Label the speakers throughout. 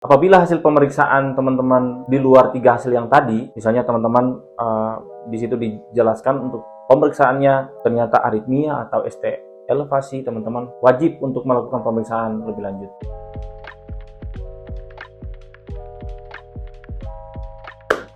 Speaker 1: Apabila hasil pemeriksaan teman-teman di luar 3 hasil yang tadi, misalnya teman-teman di situ dijelaskan untuk pemeriksaannya ternyata aritmia atau ST elevasi, teman-teman wajib untuk melakukan pemeriksaan lebih lanjut.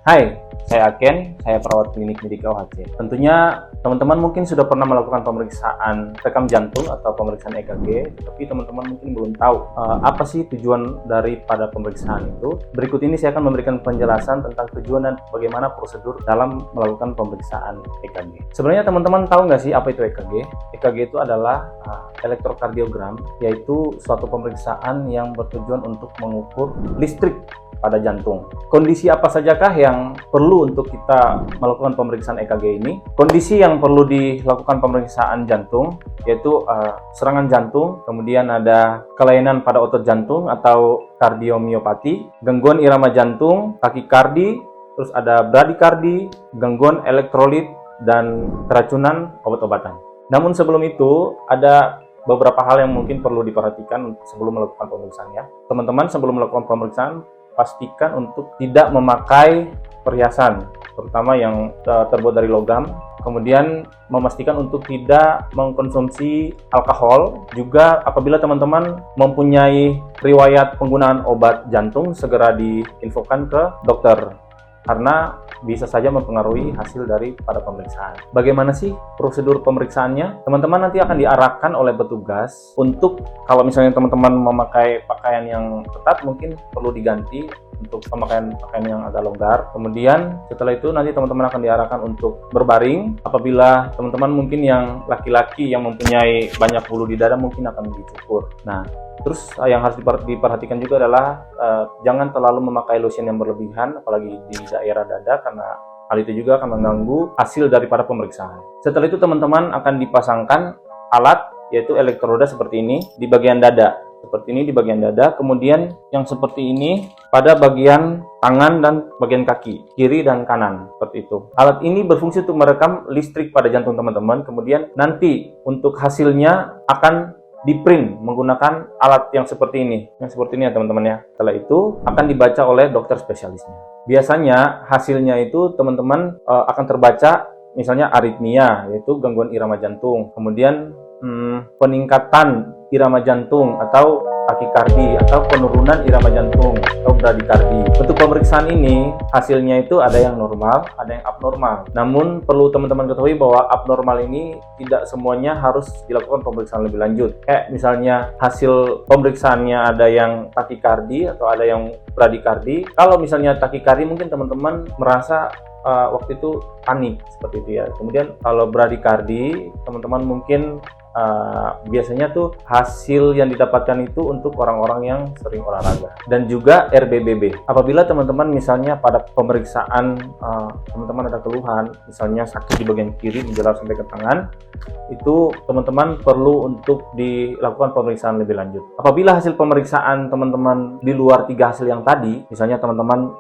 Speaker 1: Hai, saya Aken, saya perawat klinik Medika OHC. Tentunya teman-teman mungkin sudah pernah melakukan pemeriksaan rekam jantung atau pemeriksaan EKG, tapi teman-teman mungkin belum tahu apa sih tujuan daripada pemeriksaan itu. Berikut ini saya akan memberikan penjelasan tentang tujuan dan bagaimana prosedur dalam melakukan pemeriksaan EKG. Sebenarnya teman-teman tahu nggak sih apa itu EKG? EKG itu adalah elektrokardiogram, yaitu suatu pemeriksaan yang bertujuan untuk mengukur listrik pada jantung. Kondisi apa sajakah yang perlu untuk kita melakukan pemeriksaan EKG ini? Kondisi yang perlu dilakukan pemeriksaan jantung yaitu serangan jantung, kemudian ada kelainan pada otot jantung atau kardiomiopati, gangguan irama jantung, takikardi, terus ada bradikardi, gangguan elektrolit, dan keracunan obat-obatan. Namun sebelum itu ada beberapa hal yang mungkin perlu diperhatikan sebelum melakukan pemeriksaannya. Teman-teman sebelum melakukan pemeriksaan pastikan untuk tidak memakai perhiasan, terutama yang terbuat dari logam. Kemudian memastikan untuk tidak mengkonsumsi alkohol. Juga apabila teman-teman mempunyai riwayat penggunaan obat jantung, segera diinfokan ke dokter, karena bisa saja mempengaruhi hasil daripada pemeriksaan. Bagaimana sih prosedur pemeriksaannya? Teman-teman nanti akan diarahkan oleh petugas untuk, kalau misalnya teman-teman memakai pakaian yang ketat, mungkin perlu diganti untuk pakaian yang agak longgar. Kemudian setelah itu nanti teman-teman akan diarahkan untuk berbaring. Apabila teman-teman mungkin yang laki-laki yang mempunyai banyak bulu di dada, mungkin akan dicukur. Nah, terus yang harus diperhatikan juga adalah jangan terlalu memakai lotion yang berlebihan, apalagi di daerah dada, karena hal itu juga akan mengganggu hasil daripada pemeriksaan. Setelah itu teman-teman akan dipasangkan alat, yaitu elektroda seperti ini di bagian dada. Seperti ini di bagian dada, kemudian yang seperti ini pada bagian tangan dan bagian kaki, kiri dan kanan, seperti itu. Alat ini berfungsi untuk merekam listrik pada jantung teman-teman, kemudian nanti untuk hasilnya akan di-print menggunakan alat yang seperti ini ya teman-teman ya. Setelah itu akan dibaca oleh dokter spesialisnya. Biasanya hasilnya itu teman-teman akan terbaca misalnya aritmia, yaitu gangguan irama jantung, kemudian peningkatan irama jantung atau takikardi, atau penurunan irama jantung atau bradikardi. Untuk pemeriksaan ini hasilnya itu ada yang normal, ada yang abnormal. Namun perlu teman-teman ketahui bahwa abnormal ini tidak semuanya harus dilakukan pemeriksaan lebih lanjut. Kayak misalnya hasil pemeriksaannya ada yang takikardi atau ada yang bradikardi. Kalau misalnya takikardi mungkin teman-teman merasa waktu itu panik seperti itu ya. Kemudian kalau bradikardi teman-teman mungkin biasanya tuh hasil yang didapatkan itu untuk orang-orang yang sering olahraga. Dan juga RBBB. Apabila teman-teman misalnya pada pemeriksaan teman-teman ada keluhan, misalnya sakit di bagian kiri menjalar sampai ke tangan, itu teman-teman perlu untuk dilakukan pemeriksaan lebih lanjut. Apabila hasil pemeriksaan teman-teman di luar 3 hasil yang tadi, misalnya teman-teman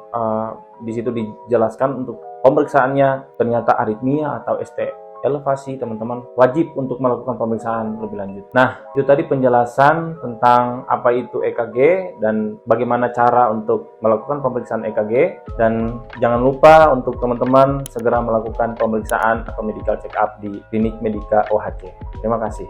Speaker 1: di situ dijelaskan untuk pemeriksaannya ternyata aritmia atau ST elevasi, teman-teman wajib untuk melakukan pemeriksaan lebih lanjut. Nah, itu tadi penjelasan tentang apa itu EKG dan bagaimana cara untuk melakukan pemeriksaan EKG. Dan jangan lupa untuk teman-teman segera melakukan pemeriksaan atau medical check up di klinik Medika OHC. Terima kasih.